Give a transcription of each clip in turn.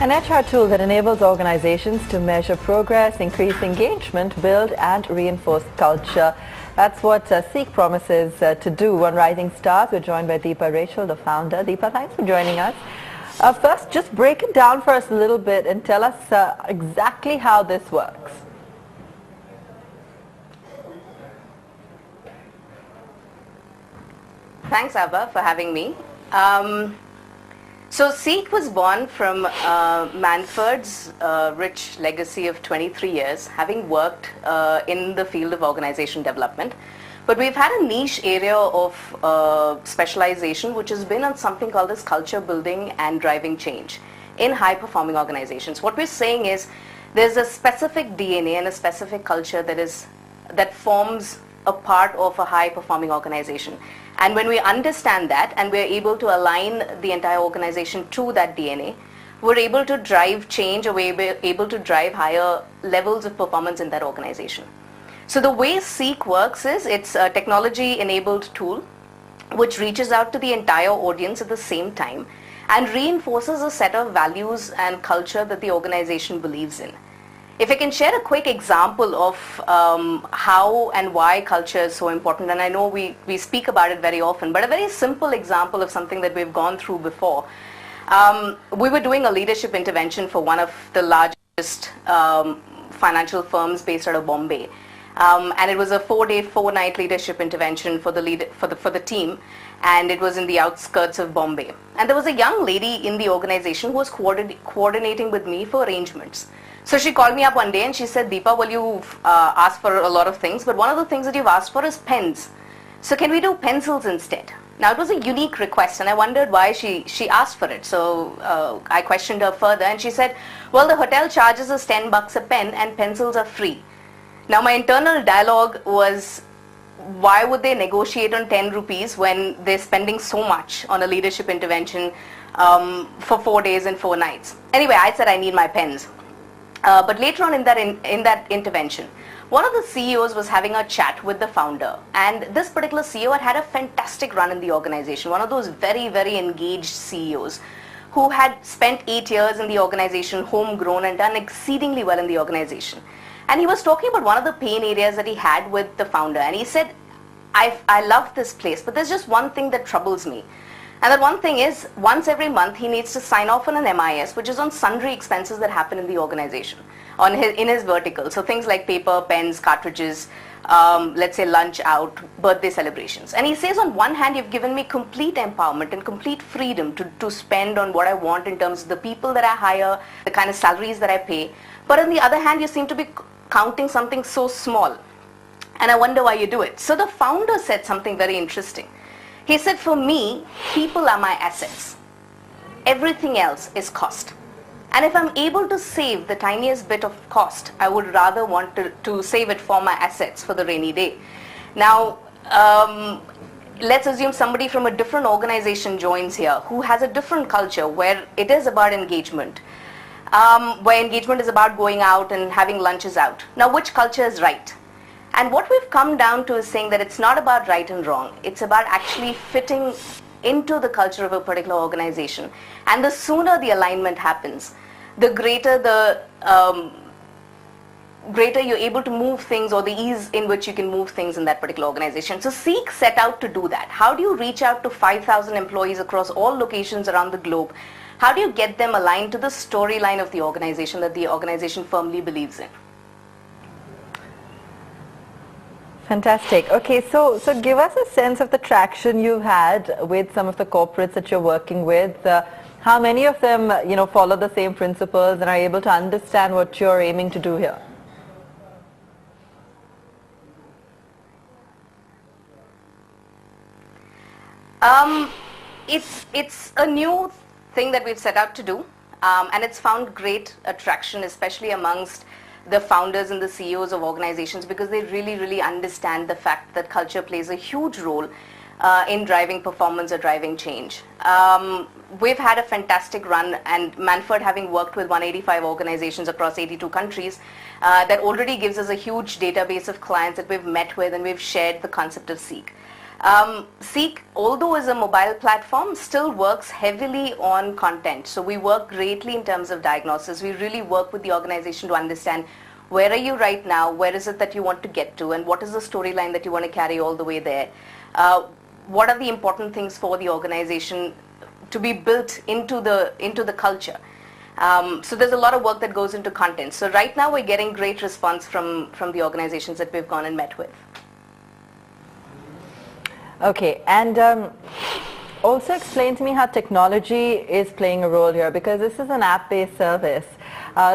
An HR tool that enables organizations to measure progress, increase engagement, build and reinforce culture. That's what Seek promises to do on Rising Stars. We're joined by Deepa Rachel, the founder. Deepa, thanks for joining us. First, just break it down for us a little bit and tell us exactly how this works. Thanks, Abba, for having me. So Seek was born from Manford's rich legacy of 23 years, having worked in the field of organization development. But we've had a niche area of specialization, which has been on something called as culture building and driving change in high-performing organizations. What we're saying is there's a specific DNA and a specific culture that forms a part of a high-performing organization. And when we understand that and we're able to align the entire organization to that DNA, we're able to drive change, or we're able to drive higher levels of performance in that organization. So the way Seek works is it's a technology-enabled tool which reaches out to the entire audience at the same time and reinforces a set of values and culture that the organization believes in. If I can share a quick example of how and why culture is so important, and I know we speak about it very often, but a very simple example of something that we've gone through before. We were doing a leadership intervention for one of the largest financial firms based out of Bombay. And it was a 4-day, 4-night leadership intervention for the team, and it was in the outskirts of Bombay. And there was a young lady in the organization who was coordinating with me for arrangements. So she called me up one day and she said, Deepa, well, you've asked for a lot of things, but one of the things that you've asked for is pens. So can we do pencils instead? Now, it was a unique request, and I wondered why she asked for it. So I questioned her further, and she said, well, the hotel charges us $10 a pen and pencils are free. Now, my internal dialogue was, why would they negotiate on 10 rupees when they're spending so much on a leadership intervention for 4 days and 4 nights? Anyway, I said I need my pens. But later on in that intervention, one of the CEOs was having a chat with the founder, and this particular CEO had a fantastic run in the organization, one of those very, very engaged CEOs who had spent 8 years in the organization, homegrown, and done exceedingly well in the organization. And he was talking about one of the pain areas that he had with the founder, and he said, I love this place, but there's just one thing that troubles me. And that one thing is, once every month he needs to sign off on an MIS, which is on sundry expenses that happen in the organization, in his vertical. So things like paper, pens, cartridges, let's say lunch out, birthday celebrations. And he says, on one hand, you've given me complete empowerment and complete freedom to spend on what I want in terms of the people that I hire, the kind of salaries that I pay. But on the other hand, you seem to be counting something so small. And I wonder why you do it. So the founder said something very interesting. He said, for me, people are my assets. Everything else is cost. And if I'm able to save the tiniest bit of cost, I would rather want to save it for my assets for the rainy day. Now, let's assume somebody from a different organization joins here who has a different culture where it is about engagement, where engagement is about going out and having lunches out. Now, which culture is right? And what we've come down to is saying that it's not about right and wrong. It's about actually fitting into the culture of a particular organization. And the sooner the alignment happens, the greater you're able to move things, or the ease in which you can move things in that particular organization. So Seek set out to do that. How do you reach out to 5,000 employees across all locations around the globe? How do you get them aligned to the storyline of the organization that the organization firmly believes in? Fantastic. Okay, so give us a sense of the traction you've had with some of the corporates that you're working with. How many of them, follow the same principles and are able to understand what you're aiming to do here? It's a new thing that we've set out to do, and it's found great attraction, especially amongst the founders and the CEOs of organizations, because they really, really understand the fact that culture plays a huge role in driving performance or driving change. We've had a fantastic run, and Manford, having worked with 185 organizations across 82 countries, that already gives us a huge database of clients that we've met with, and we've shared the concept of Seek. Seek, although is a mobile platform, still works heavily on content. So we work greatly in terms of diagnosis. We really work with the organization to understand where are you right now, where is it that you want to get to, and what is the storyline that you want to carry all the way there. What are the important things for the organization to be built into the culture. So there's a lot of work that goes into content. So right now we're getting great response from the organizations that we've gone and met with. Okay, and also explain to me how technology is playing a role here, because this is an app-based service.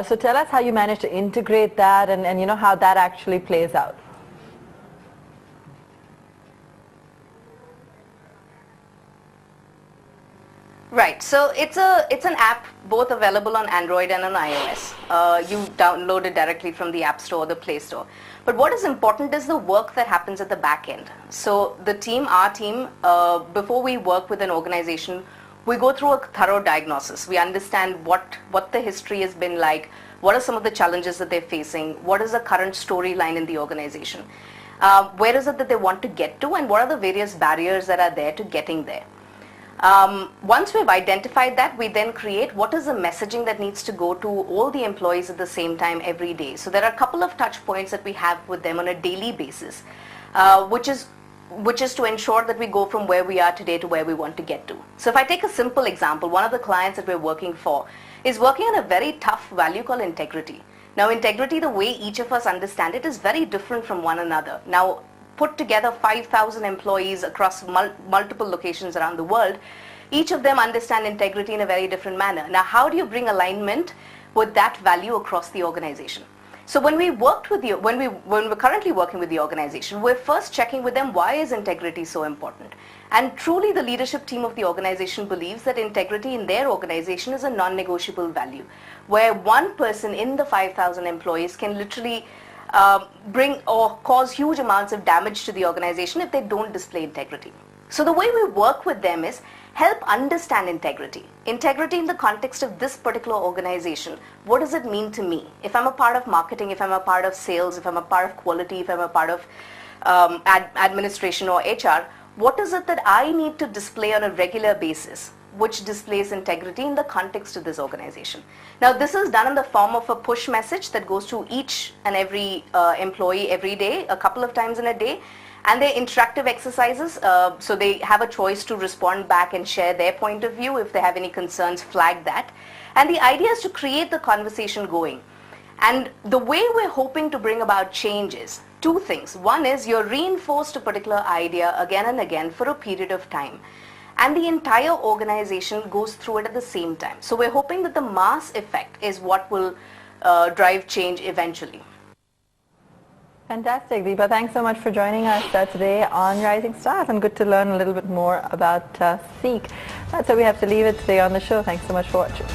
So tell us how you manage to integrate that, and you know how that actually plays out. Right, so it's an app both available on Android and on iOS. You download it directly from the App Store or the Play Store. But what is important is the work that happens at the back end. So the team, our team, before we work with an organization, we go through a thorough diagnosis. We understand what the history has been like, what are some of the challenges that they're facing, what is the current storyline in the organization, where is it that they want to get to, and what are the various barriers that are there to getting there. Once we've identified that, we then create what is the messaging that needs to go to all the employees at the same time every day. So there are a couple of touch points that we have with them on a daily basis, which is to ensure that we go from where we are today to where we want to get to. So if I take a simple example, one of the clients that we're working for is working on a very tough value called integrity. Now integrity, the way each of us understand it, is very different from one another. Now put together 5,000 employees across multiple locations around the world, each of them understand integrity in a very different manner. Now how do you bring alignment with that value across the organization? So when we're currently working with the organization, we're first checking with them, why is integrity so important? And truly the leadership team of the organization believes that integrity in their organization is a non-negotiable value, where one person in the 5,000 employees can literally bring or cause huge amounts of damage to the organization if they don't display integrity. So the way we work with them is help understand integrity. Integrity in the context of this particular organization. What does it mean to me? If I'm a part of marketing, if I'm a part of sales, if I'm a part of quality, if I'm a part of administration or HR, what is it that I need to display on a regular basis which displays integrity in the context of this organization? Now this is done in the form of a push message that goes to each and every employee every day, a couple of times in a day, and they're interactive exercises, so they have a choice to respond back and share their point of view. If they have any concerns, flag that. And the idea is to create the conversation going. And the way we're hoping to bring about change is two things. One is you're reinforced a particular idea again and again for a period of time, and the entire organization goes through it at the same time. So we're hoping that the mass effect is what will drive change eventually. Fantastic, Deepa. Thanks so much for joining us today on Rising Stars, and good to learn a little bit more about Seek. That's how we have to leave it today on the show. Thanks so much for watching.